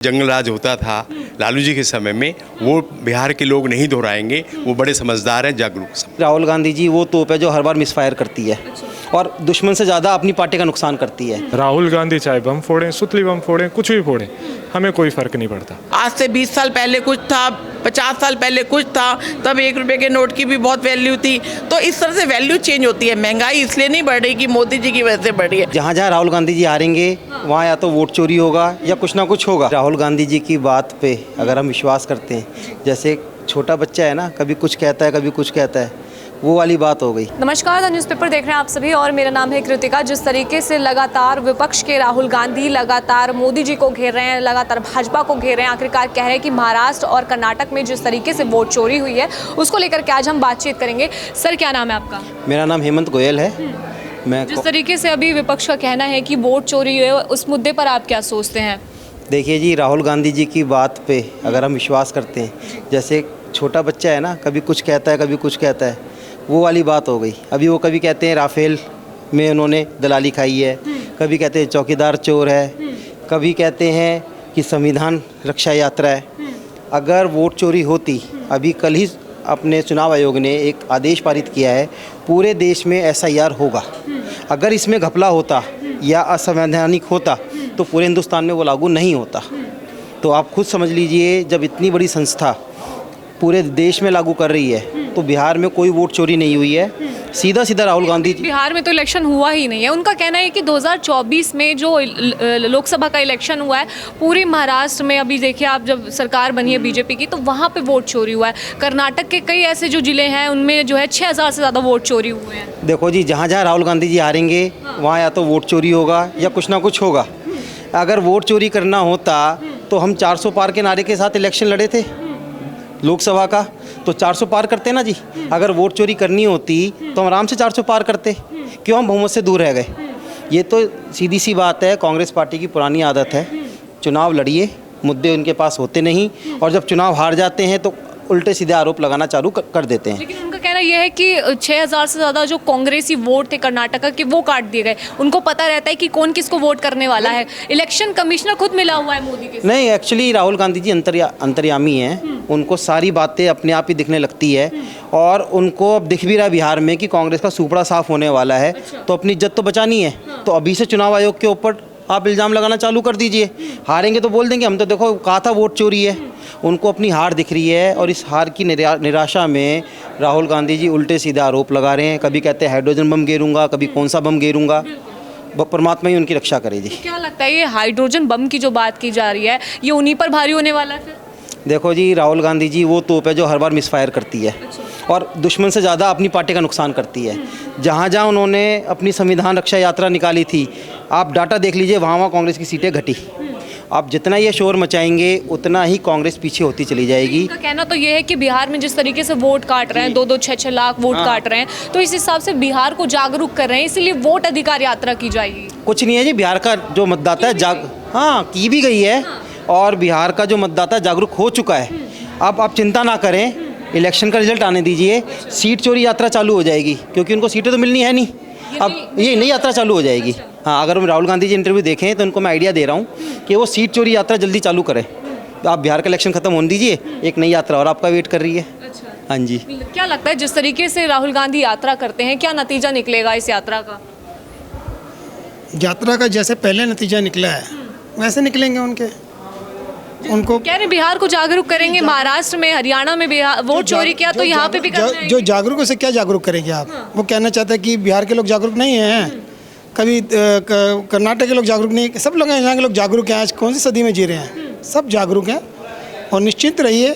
जंगल राज होता था लालू जी के समय में, वो बिहार के लोग नहीं दोहराएंगे। वो बड़े समझदार हैं, जागरूक। राहुल गांधी जी वो तोप है जो हर बार मिसफायर करती है और दुश्मन से ज़्यादा अपनी पार्टी का नुकसान करती है। राहुल गांधी चाहे बम फोड़ें, सुतली बम फोड़ें, कुछ भी फोड़ें, हमें कोई फर्क नहीं पड़ता। आज से 20 साल पहले कुछ था, 50 साल पहले कुछ था, तब 1 रुपये के नोट की भी बहुत वैल्यू थी। तो इस तरह से वैल्यू चेंज होती है। महंगाई इसलिए नहीं बढ़ रही कि मोदी जी की वजह से बढ़ रही है। जहाँ जहाँ राहुल गांधी जी हारेंगे वहाँ या तो वोट चोरी होगा या कुछ ना कुछ होगा। राहुल गांधी जी की बात पे अगर हम विश्वास करते हैं, जैसे छोटा बच्चा है ना, कभी कुछ कहता है कभी कुछ कहता है, वो वाली बात हो गई। नमस्कार, द न्यूज़पेपर देख रहे हैं आप सभी और मेरा नाम है कृतिका। जिस तरीके से लगातार विपक्ष के राहुल गांधी लगातार मोदी जी को घेर रहे हैं, लगातार भाजपा को घेर रहे हैं, आखिरकार कह रहे हैं कि महाराष्ट्र और कर्नाटक में जिस तरीके से वोट चोरी हुई है उसको लेकर के आज हम बातचीत करेंगे। सर, क्या नाम है आपका? मेरा नाम हेमंत गोयल है। मैं जिस तरीके से अभी विपक्ष का कहना है कि वोट चोरी हुई है, उस मुद्दे पर आप क्या सोचते हैं? देखिए जी, राहुल गांधी जी की बात पे अगर हम विश्वास करते हैं, जैसे छोटा बच्चा है ना, कभी कुछ कहता है कभी कुछ कहता है, वो वाली बात हो गई। अभी वो कभी कहते हैं राफेल में उन्होंने दलाली खाई है, कभी कहते हैं चौकीदार चोर है, कभी कहते हैं कि संविधान रक्षा यात्रा है। अगर वोट चोरी होती, अभी कल ही अपने चुनाव आयोग ने एक आदेश पारित किया है, पूरे देश में SIR होगा। अगर इसमें घपला होता या असंवैधानिक होता तो पूरे हिंदुस्तान में वो लागू नहीं होता। तो आप खुद समझ लीजिए, जब इतनी बड़ी संस्था पूरे देश में लागू कर रही है तो बिहार में कोई वोट चोरी नहीं हुई है। सीधा सीधा राहुल गांधी जी, बिहार में तो इलेक्शन हुआ ही नहीं है। उनका कहना है कि 2024 में जो लोकसभा का इलेक्शन हुआ है, पूरे महाराष्ट्र में अभी देखिए आप, जब सरकार बनी है बीजेपी की, तो वहाँ पे वोट चोरी हुआ है। कर्नाटक के कई ऐसे जो जिले हैं उनमें जो है 6000 से ज़्यादा वोट चोरी हुए हैं। देखो जी, जहाँ जहाँ राहुल गांधी जी हारेंगे वहाँ या तो वोट चोरी होगा या कुछ ना कुछ होगा। अगर वोट चोरी करना होता तो हम 400 पार के नारे के साथ इलेक्शन लड़े थे लोकसभा का, तो 400 पार करते ना जी। अगर वोट चोरी करनी होती तो हम आराम से 400 पार करते। क्यों हम बहुमत से दूर रह गए? ये तो सीधी सी बात है, कांग्रेस पार्टी की पुरानी आदत है। चुनाव लड़िए, मुद्दे उनके पास होते नहीं, और जब चुनाव हार जाते हैं तो उल्टे सीधे आरोप लगाना चालू कर देते हैं। लेकिन उनका कहना यह है कि 6000 से ज़्यादा जो कांग्रेसी वोट थे कर्नाटक के, वो काट दिए गए। उनको पता रहता है कि कौन किसको वोट करने वाला है। इलेक्शन कमिश्नर खुद मिला हुआ है मोदी के साथ। नहीं, एक्चुअली राहुल गांधी जी अंतर्यामी हैं। उनको सारी बातें अपने आप ही दिखने लगती है, और उनको अब दिख भी रहा है बिहार में कि कांग्रेस का सुपड़ा साफ होने वाला है। तो अपनी इज्जत तो बचानी है। तो अभी से चुनाव आयोग के ऊपर आप इल्ज़ाम लगाना चालू कर दीजिए। हारेंगे तो बोल देंगे हम तो देखो कहा था वोट चोरी है। उनको अपनी हार दिख रही है, और इस हार की निराशा में राहुल गांधी जी उल्टे सीधे आरोप लगा रहे हैं। कभी कहते हैं हाइड्रोजन बम गिरूंगा, कभी कौन सा बम गिरूंगा। परमात्मा ही उनकी रक्षा करे जी। क्या लगता है ये हाइड्रोजन बम की जो बात की जा रही है, ये उन्हीं पर भारी होने वाला है फिर? देखो जी, राहुल गांधी जी वो तोप है जो हर बार मिसफायर करती है और दुश्मन से ज़्यादा अपनी पार्टी का नुकसान करती है। जहाँ जहाँ उन्होंने अपनी संविधान रक्षा यात्रा निकाली थी, आप डाटा देख लीजिए, वहाँ वहाँ कांग्रेस की सीटें घटी। आप जितना ये शोर मचाएंगे उतना ही कांग्रेस पीछे होती चली जाएगी। उनका कहना तो ये है कि बिहार में जिस तरीके से वोट काट रहे हैं, 2-2, 6-6 लाख वोट काट रहे हैं, तो इस हिसाब से बिहार को जागरूक कर रहे हैं, इसीलिए वोट अधिकार यात्रा की जाएगी। कुछ नहीं है जी, बिहार का जो मतदाता है हाँ की भी गई है, और बिहार का जो मतदाता जागरूक हो चुका है। अब आप चिंता ना करें, इलेक्शन का रिजल्ट आने दीजिए, सीट चोरी यात्रा चालू हो जाएगी, क्योंकि उनको सीटें तो मिलनी है नहीं। अब ये नई यात्रा चालू हो जाएगी। हाँ, अगर हम राहुल गांधी जी इंटरव्यू देखें तो उनको मैं आइडिया दे रहा हूँ कि वो सीट चोरी यात्रा जल्दी चालू करें। तो आप बिहार का इलेक्शन खत्म होने दीजिए, एक नई यात्रा और आपका वेट कर रही है। हाँ जी। क्या लगता है जिस तरीके से राहुल गांधी यात्रा करते हैं, क्या नतीजा निकलेगा इस यात्रा का? यात्रा का जैसे पहले नतीजा निकला है वैसे निकलेंगे उनको कह रहे बिहार को जागरूक करेंगे। महाराष्ट्र में, हरियाणा में बिहार वोट चोरी किया तो यहाँ पे भी जो जागरूक से क्या जागरूक करेंगे आप? वो कहना चाहते हैं कि बिहार के लोग जागरूक नहीं हैं, कभी कर्नाटक के लोग जागरूक नहीं, सब लोग यहाँ के लोग जागरूक हैं। आज कौन सी सदी में जी रहे हैं, सब जागरूक हैं। और निश्चित रहिए,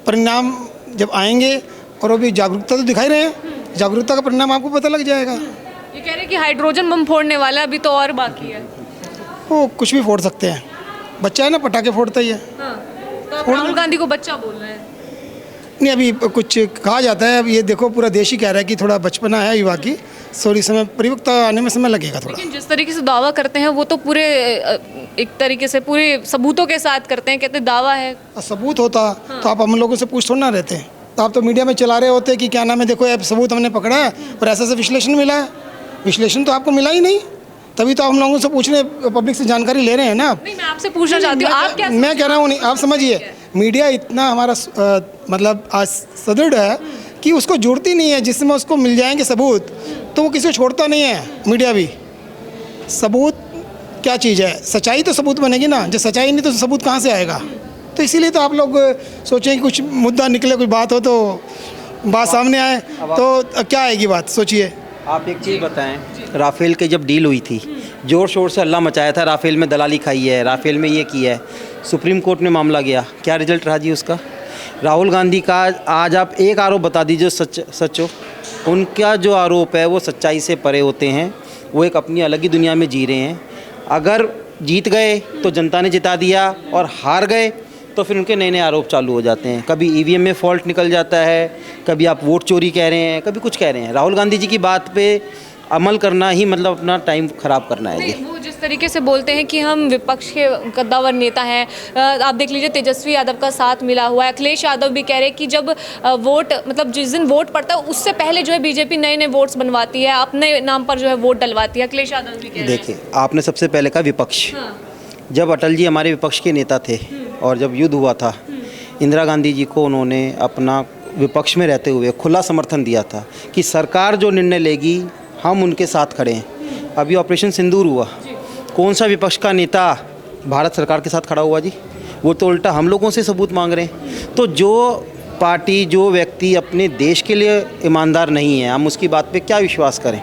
परिणाम जब आएंगे, और वो भी जागरूकता तो दिखाई रहे हैं, जागरूकता का परिणाम आपको पता लग जाएगा। ये कह रहे हैं कि हाइड्रोजन बम फोड़ने वाला अभी तो और बाकी है। वो कुछ भी फोड़ सकते हैं, बच्चा है ना, पटाखे फोड़ता ही है। तो आप राहुल गांधी को बच्चा बोल रहे हैं? नहीं, अभी कुछ कहा जाता है। अब ये देखो, पूरा देश ही कह रहा है कि थोड़ा बचपना है युवा की, सॉरी, समय परिपक्वता आने में समय लगेगा थोड़ा। लेकिन जिस तरीके से दावा करते हैं वो तो पूरे एक तरीके से पूरे सबूतों के साथ करते हैं, कहते दावा है। सबूत होता तो आप हम लोगों से पूछ थोड़ा ना रहते, तो आप तो मीडिया में चला रहे होते कि क्या नाम है, देखो ये सबूत हमने पकड़ा है और ऐसा विश्लेषण मिला है। विश्लेषण तो आपको मिला ही नहीं, तभी तो हम लोगों से पूछने, पब्लिक से जानकारी ले रहे हैं ना। नहीं, मैं आपसे पूछना चाहती हूँ, आप क्या मैं कह रहा हूँ, नहीं आप समझिए, मीडिया इतना हमारा मतलब आज सदृढ़ है कि उसको जुड़ती नहीं है, जिसमें उसको मिल जाएंगे सबूत तो वो किसी को छोड़ता नहीं है। मीडिया भी सबूत क्या चीज़ है, सच्चाई तो सबूत बनेगी ना, जब सच्चाई नहीं तो सबूत कहाँ से आएगा। तो इसीलिए तो आप लोग सोचें कि कुछ मुद्दा निकले, कुछ बात हो तो बात सामने आए, तो क्या आएगी बात, सोचिए। आप एक चीज़ बताएं, राफेल की जब डील हुई थी, ज़ोर शोर से हल्ला मचाया था, राफेल में दलाली खाई है, राफेल में ये किया है, सुप्रीम कोर्ट में मामला गया, क्या रिजल्ट रहा जी उसका? राहुल गांधी का आज आप एक आरोप बता दीजिए सच हो। उनका जो आरोप है वो सच्चाई से परे होते हैं, वो एक अपनी अलग ही दुनिया में जी रहे हैं। अगर जीत गए तो जनता ने जिता दिया, और हार गए तो फिर उनके नए नए आरोप चालू हो जाते हैं। कभी ईवीएम में फॉल्ट निकल जाता है, कभी आप वोट चोरी कह रहे हैं, कभी कुछ कह रहे हैं। राहुल गांधी जी की बात पे अमल करना ही मतलब अपना टाइम ख़राब करना है। नहीं, वो जिस तरीके से बोलते हैं कि हम विपक्ष के कद्दावर नेता हैं, आप देख लीजिए तेजस्वी यादव का साथ मिला हुआ है, अखिलेश यादव भी कह रहे हैं कि जब वोट मतलब जिस दिन वोट पड़ता है उससे पहले जो है बीजेपी नए नए वोट्स बनवाती है, अपने नाम पर जो है वोट डलवाती है। अखिलेश यादव भी कह रहे हैं। देखिए, आपने सबसे पहले कहा विपक्ष। जब अटल जी हमारे विपक्ष के नेता थे और जब युद्ध हुआ था, इंदिरा गांधी जी को उन्होंने अपना विपक्ष में रहते हुए खुला समर्थन दिया था कि सरकार जो निर्णय लेगी हम उनके साथ खड़े हैं। अभी ऑपरेशन सिंदूर हुआ, कौन सा विपक्ष का नेता भारत सरकार के साथ खड़ा हुआ जी? वो तो उल्टा हम लोगों से सबूत मांग रहे हैं। तो जो पार्टी, जो व्यक्ति अपने देश के लिए ईमानदार नहीं है, हम उसकी बात पे क्या विश्वास करें?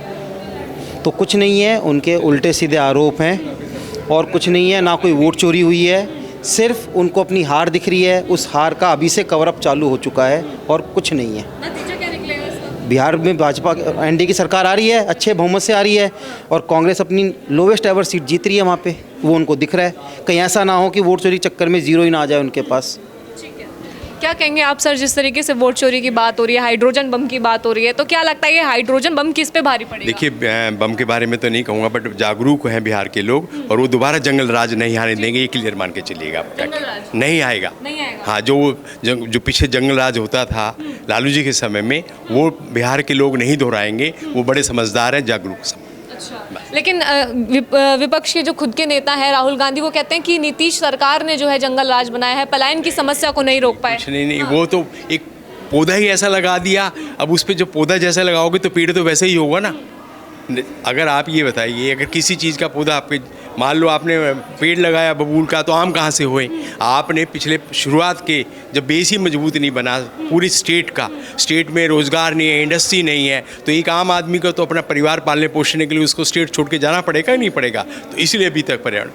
तो कुछ नहीं है, उनके उल्टे सीधे आरोप हैं और कुछ नहीं है, ना कोई वोट चोरी हुई है, सिर्फ उनको अपनी हार दिख रही है। उस हार का अभी से कवरअप चालू हो चुका है और कुछ नहीं है। नतीजा क्या निकलेगा इसका? बिहार में भाजपा एनडीए की सरकार आ रही है, अच्छे बहुमत से आ रही है, और कांग्रेस अपनी लोवेस्ट एवर सीट जीत रही है वहाँ पे, वो उनको दिख रहा है। कहीं ऐसा ना हो कि वोट चोरी के चक्कर में जीरो ही ना आ जाए उनके पास। क्या कहेंगे आप सर, जिस तरीके से वोट चोरी की बात हो रही है, हाइड्रोजन बम की बात हो रही है, तो क्या लगता है ये हाइड्रोजन बम किस पे भारी पड़ेगा? देखिए, बम के बारे में तो नहीं कहूँगा, बट जागरूक हैं बिहार के लोग, और वो दोबारा जंगल राज नहीं आने देंगे, ये क्लियर मान के चलिएगा आप। नहीं आएगा। हाँ, जो पीछे जंगल राज होता था लालू जी के समय में, वो बिहार के लोग नहीं दोहराएंगे। वो बड़े समझदार हैं, जागरूक। लेकिन विपक्ष के जो खुद के नेता हैं राहुल गांधी, वो कहते हैं कि नीतीश सरकार ने जो है जंगल राज बनाया है, पलायन की समस्या को नहीं रोक पाए। नहीं, वो तो एक पौधा ही ऐसा लगा दिया। अब उस पर जो पौधा जैसा लगाओगे तो पेड़ तो वैसे ही होगा ना। अगर आप ये बताइए, अगर किसी चीज़ का पौधा आपके, मान लो आपने पेड़ लगाया बबूल का, तो आम कहाँ से हुए? आपने पिछले शुरुआत के जब बेस ही मजबूत नहीं बना पूरी स्टेट का, स्टेट में रोज़गार नहीं है, इंडस्ट्री नहीं है, तो एक आम आदमी को तो अपना परिवार पालने पोषने के लिए उसको स्टेट छोड़ के जाना पड़ेगा ही नहीं पड़ेगा। तो इसलिए अभी तक पर्यावरण।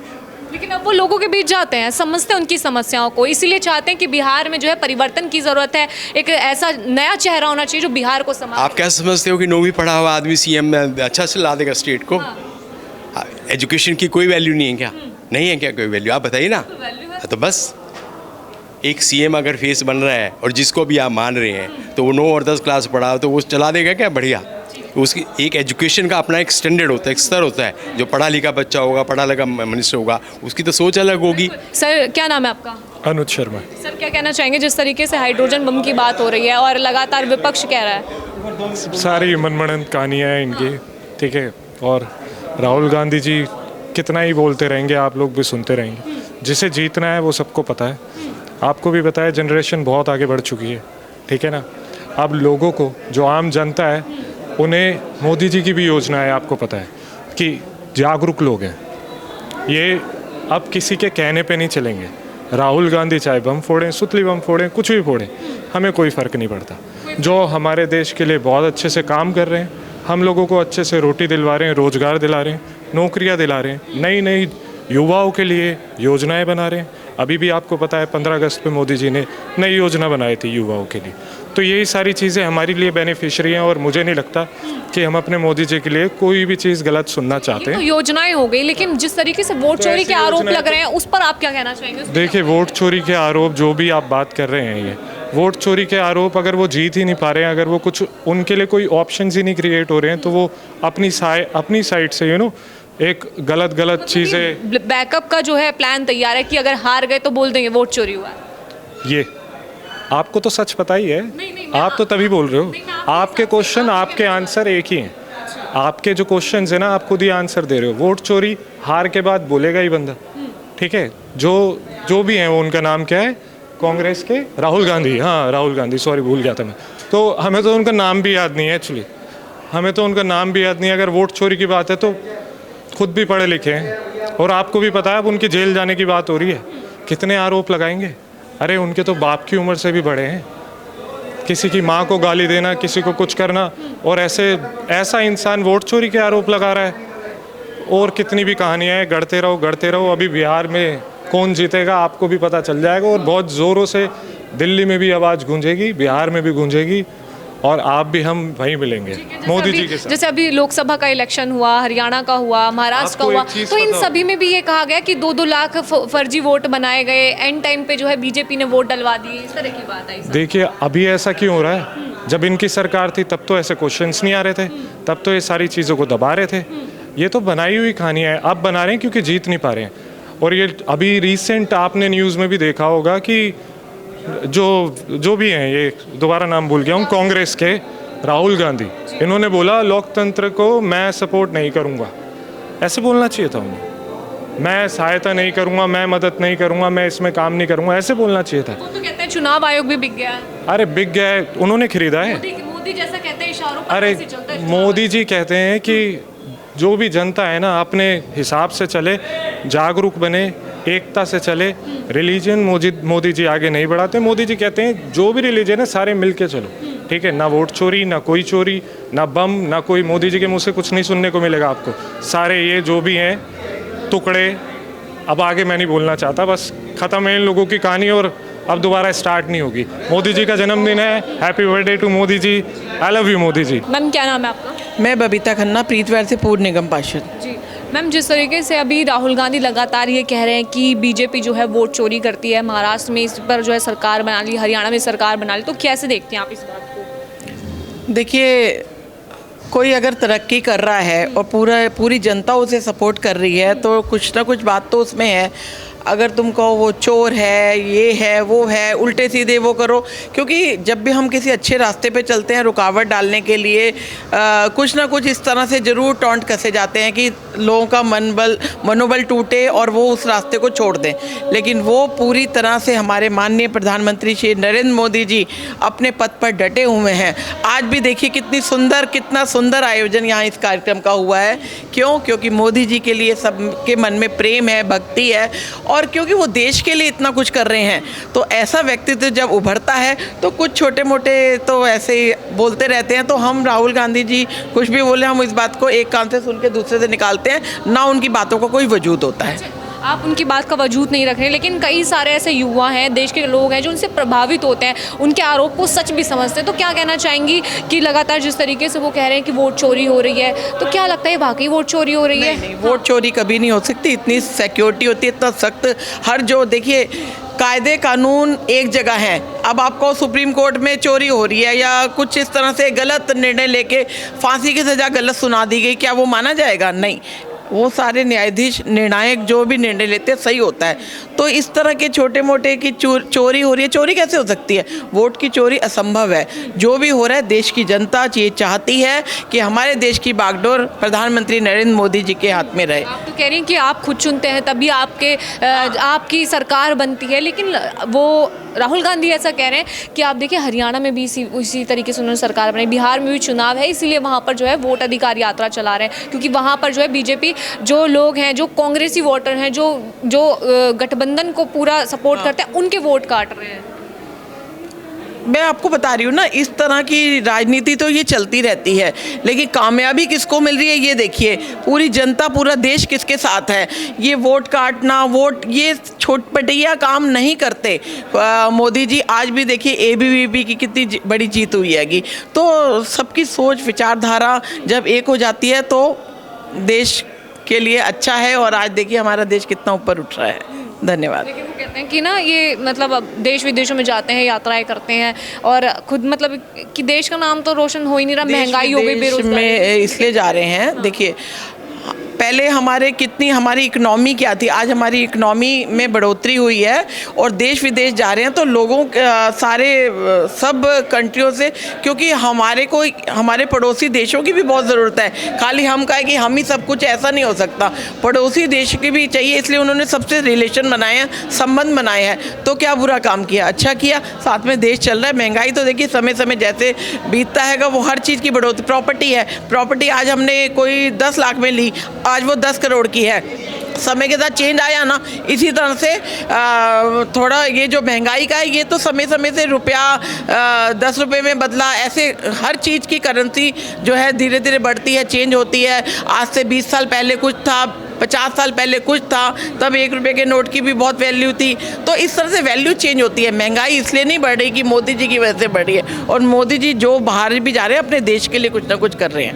लेकिन अब वो लोगों के बीच जाते हैं, समझते हैं उनकी समस्याओं को, इसीलिए चाहते हैं कि बिहार में जो है परिवर्तन की ज़रूरत है, एक ऐसा नया चेहरा होना चाहिए जो बिहार को संभाले। आप क्या समझते हो कि 9वीं पढ़ा हुआ आदमी सीएम अच्छा से ला देगा स्टेट को? एजुकेशन की कोई वैल्यू नहीं है क्या? नहीं है क्या कोई वैल्यू? आप बताइए ना। तो बस एक सीएम अगर फेस बन रहा है और जिसको भी आप मान रहे हैं, तो वो 9 और 10 क्लास पढ़ा हो तो वो चला देगा क्या? बढ़िया। उसकी एक एजुकेशन का अपना एक स्टैंडर्ड होता है, एक स्तर होता है। जो पढ़ा लिखा बच्चा होगा, पढ़ा लिखा मनुष्य होगा, उसकी तो सोच अलग होगी। सर, क्या नाम है आपका? अनुज शर्मा। सर, क्या कहना चाहेंगे जिस तरीके से हाइड्रोजन बम की बात हो रही है और लगातार विपक्ष कह रहा है? सारी मनगढ़ंत कहानियाँ हैं इनकी, ठीक है। और राहुल गांधी जी कितना ही बोलते रहेंगे, आप लोग भी सुनते रहेंगे। जिसे जीतना है वो सबको पता है, आपको भी पता है। जनरेशन बहुत आगे बढ़ चुकी है, ठीक है ना। अब लोगों को, जो आम जनता है, उन्हें मोदी जी की भी योजना है, आपको पता है कि जागरूक लोग हैं। ये अब किसी के कहने पे नहीं चलेंगे। राहुल गांधी चाहे बम फोड़ें, सुतली बम फोड़ें, कुछ भी फोड़ें, हमें कोई फ़र्क नहीं पड़ता। जो हमारे देश के लिए बहुत अच्छे से काम कर रहे हैं, हम लोगों को अच्छे से रोटी दिलवा रहे हैं, रोज़गार दिला रहे हैं, नौकरियां दिला रहे हैं, नई नई युवाओं के लिए योजनाएं बना रहे हैं। अभी भी आपको पता है 15 अगस्त पे मोदी जी ने नई योजना बनाई थी युवाओं के लिए। तो यही सारी चीज़ें हमारे लिए बेनिफिशियरी हैं, और मुझे नहीं लगता कि हम अपने मोदी जी के लिए कोई भी चीज़ गलत सुनना चाहते हैं। तो योजनाएं हो गई, लेकिन जिस तरीके से वोट चोरी के आरोप लग रहे हैं, उस पर आप क्या कहना चाहेंगे? देखिए, वोट चोरी के आरोप जो भी आप बात कर रहे हैं, ये वोट चोरी के आरोप, अगर वो जीत ही नहीं पा रहे हैं, अगर वो कुछ उनके लिए कोई ऑप्शंस ही नहीं क्रिएट हो रहे हैं, तो वो अपनी साइड से एक गलत चीज़ें, बैकअप का जो है प्लान तैयार है कि अगर हार गए तो बोल देंगे वोट चोरी हुआ है। ये आपको तो सच पता ही है। नहीं, आप तो तभी बोल रहे हो। आपके क्वेश्चन, आपके आंसर एक ही हैं। आपके जो क्वेश्चंस है ना, आप खुद ही आंसर दे रहे हो। वोट चोरी हार के बाद बोलेगा ही बंदा, ठीक है। जो भी हैं वो, उनका नाम क्या है कांग्रेस के? राहुल गांधी, हाँ राहुल गांधी, सॉरी भूल गया था मैं। तो हमें तो उनका नाम भी याद नहीं है एक्चुअली, हमें तो उनका नाम भी याद नहीं है। अगर वोट चोरी की बात है तो खुद भी पढ़े लिखे हैं और आपको भी पता है। अब उनकी जेल जाने की बात हो रही है, कितने आरोप लगाएंगे? अरे उनके तो बाप की उम्र से भी बड़े हैं। किसी की माँ को गाली देना, किसी को कुछ करना, और ऐसा इंसान वोट चोरी के आरोप लगा रहा है। और कितनी भी कहानियाँ हैं, गढ़ते रहो। अभी बिहार में कौन जीतेगा आपको भी पता चल जाएगा, और बहुत ज़ोरों से दिल्ली में भी आवाज़ गूंजेगी, बिहार में भी गूंजेगी, और आप भी हम वहीं मिलेंगे मोदी जी के साथ। जैसे अभी लोकसभा का इलेक्शन हुआ, हरियाणा का हुआ, महाराष्ट्र का आपको हुआ, एक चीज़ तो इन बताओ। सभी में भी ये कहा गया कि 2-2 लाख फर्जी वोट बनाए गए, एंड टाइम पे जो है बीजेपी ने वोट डलवा दिए, इस तरह की बात आई। देखिए अभी ऐसा क्यों हो रहा है? जब इनकी सरकार थी तब तो ऐसे क्वेश्चंस नहीं आ रहे थे, तब तो ये सारी चीज़ों को दबा रहे थे। ये तो बनाई हुई कहानियाँ हैं, अब बना रहे हैं क्योंकि जीत नहीं पा रहे हैं। और ये अभी रिसेंट आपने न्यूज़ में भी देखा होगा कि जो भी हैं, ये दोबारा नाम भूल गया हूँ, कांग्रेस के राहुल गांधी, इन्होंने बोला लोकतंत्र को मैं सपोर्ट नहीं करूँगा। ऐसे बोलना चाहिए था उन्हें, मैं सहायता नहीं करूँगा, मैं मदद नहीं करूँगा, मैं इसमें काम नहीं करूँगा, ऐसे बोलना चाहिए था। वो तो कहते हैं चुनाव आयोग भी बिक गया है। अरे बिक गया है, उन्होंने खरीदा है। मोदी जैसा कहते हैं, इशारों पर अरे कैसे चलता है? मोदी जी कहते हैं कि जो भी जनता है ना, अपने हिसाब से चले, जागरूक बने, एकता से चले। रिलीजन मोदी जी आगे नहीं बढ़ाते। मोदी जी कहते हैं जो भी रिलीजन है सारे मिल के चलो, ठीक है। ना वोट चोरी, ना कोई चोरी, ना बम, ना कोई। मोदी जी के मुँह से कुछ नहीं सुनने को मिलेगा आपको। सारे ये जो भी हैं टुकड़े, अब आगे मैं नहीं बोलना चाहता, बस ख़त्म है इन लोगों की कहानी, और अब दोबारा स्टार्ट नहीं होगी। मोदी जी का जन्मदिन है, happy birthday to Modi ji, I love you Modi ji. Ma'am क्या नाम है आपका? मैं बबीता खन्ना, प्रीतवार से पूर्व निगम पार्षद। जी मैम, जिस तरीके से अभी राहुल गांधी लगातार ये कह रहे हैं कि बीजेपी जो है वोट चोरी करती है, महाराष्ट्र में इस पर जो है सरकार बना ली, हरियाणा में सरकार बना ली, तो कैसे देखते हैं आप इस बात को? देखिए, कोई अगर तरक्की कर रहा है और पूरी जनता उसे सपोर्ट कर रही है तो कुछ ना कुछ बात तो उसमें है। अगर तुम कहो वो चोर है, ये है, वो है, उल्टे सीधे वो करो, क्योंकि जब भी हम किसी अच्छे रास्ते पे चलते हैं रुकावट डालने के लिए कुछ ना कुछ इस तरह से ज़रूर टॉन्ट कसे जाते हैं कि लोगों का मनोबल टूटे और वो उस रास्ते को छोड़ दें। लेकिन वो पूरी तरह से हमारे माननीय प्रधानमंत्री श्री नरेंद्र मोदी जी अपने पद पर डटे हुए हैं। आज भी देखिए कितना सुंदर आयोजन यहाँ इस कार्यक्रम का हुआ है। क्यों? क्योंकि मोदी जी के लिए सबके मन में प्रेम है, भक्ति है, और क्योंकि वो देश के लिए इतना कुछ कर रहे हैं। तो ऐसा व्यक्तित्व जब उभरता है तो कुछ छोटे मोटे तो ऐसे ही बोलते रहते हैं। तो हम राहुल गांधी जी कुछ भी बोले, हम इस बात को एक कान से सुन के दूसरे से निकालते हैं, ना उनकी बातों का कोई वजूद होता है। आप उनकी बात का वजूद नहीं रख रहे, लेकिन कई सारे ऐसे युवा हैं, देश के लोग हैं जो उनसे प्रभावित होते हैं, उनके आरोप को सच भी समझते हैं। तो क्या कहना चाहेंगी कि लगातार जिस तरीके से वो कह रहे हैं कि वोट चोरी हो रही है, तो क्या लगता है वाकई वोट चोरी हो रही है? नहीं, वोट चोरी कभी नहीं हो सकती। इतनी सिक्योरिटी होती है, इतना सख्त हर जो देखिए कायदे कानून एक जगह है। अब आपको सुप्रीम कोर्ट में चोरी हो रही है या कुछ इस तरह से गलत निर्णय लेके फांसी की सज़ा गलत सुना दी गई, क्या वो माना जाएगा? नहीं, वो सारे न्यायाधीश निर्णायक जो भी निर्णय लेते हैं सही होता है। तो इस तरह के छोटे मोटे की चोरी हो रही है, चोरी कैसे हो सकती है? वोट की चोरी असंभव है। जो भी हो रहा है, देश की जनता ये चाहती है कि हमारे देश की बागडोर प्रधानमंत्री नरेंद्र मोदी जी के हाथ में रहे। आप तो कह रही हैं कि आप खुद चुनते हैं तभी आपकी सरकार बनती है, लेकिन वो राहुल गांधी ऐसा कह रहे हैं कि आप देखिए हरियाणा में भी इसी तरीके से उन्होंने सरकार बनाई, बिहार में भी चुनाव है, इसीलिए वहाँ पर जो है वोट अधिकार यात्रा चला रहे हैं, क्योंकि वहाँ पर जो है बीजेपी जो लोग हैं, जो कांग्रेसी वोटर हैं, जो गठबंधन को पूरा सपोर्ट करते हैं, उनके वोट काट रहे हैं। मैं आपको बता रही हूँ ना, इस तरह की राजनीति तो ये चलती रहती है, लेकिन कामयाबी किसको मिल रही है ये देखिए। पूरी जनता, पूरा देश किसके साथ है। ये वोट काटना, ये छोटपटिया काम नहीं करते मोदी जी। आज भी देखिए ABVP की कितनी बड़ी जीत हुई हैगी। तो सबकी सोच विचारधारा जब एक हो जाती है तो देश के लिए अच्छा है। और आज देखिए हमारा देश कितना ऊपर उठ रहा है। धन्यवाद। लेकिन वो कहते हैं कि ना ये मतलब अब देश विदेशों में जाते हैं, यात्राएं करते हैं, और खुद मतलब कि देश का नाम तो रोशन हो ही नहीं रहा, महंगाई हो गई, बेरोजगारी में इसलिए जा रहे हैं। देखिए पहले हमारी इकनॉमी क्या थी, आज हमारी इकनॉमी में बढ़ोतरी हुई है और देश विदेश जा रहे हैं तो लोगों सब कंट्रियों से, क्योंकि हमारे पड़ोसी देशों की भी बहुत ज़रूरत है। खाली हम कहें कि हम ही सब कुछ, ऐसा नहीं हो सकता, पड़ोसी देश की भी चाहिए। इसलिए उन्होंने सबसे रिलेशन बनाए हैं, संबंध बनाए हैं। तो क्या बुरा काम किया, अच्छा किया। साथ में देश चल रहा है। महंगाई तो देखिए समय समय जैसे बीतता है वो हर चीज़ की बढ़ोतरी। प्रॉपर्टी है, प्रॉपर्टी आज हमने कोई 10 लाख में ली, आज वो 10 करोड़ की है। समय के साथ चेंज आया ना, इसी तरह से थोड़ा ये जो महंगाई का है ये तो समय समय से रुपया 10 रुपये में बदला, ऐसे हर चीज़ की करेंसी जो है धीरे धीरे बढ़ती है, चेंज होती है। आज से 20 साल पहले कुछ था, 50 साल पहले कुछ था, तब 1 रुपये के नोट की भी बहुत वैल्यू थी। तो इस तरह से वैल्यू चेंज होती है। महंगाई इसलिए नहीं बढ़ रही कि मोदी जी की वजह से बढ़ रही है, और मोदी जी जो बाहर भी जा रहे हैं अपने देश के लिए कुछ ना कुछ कर रहे हैं।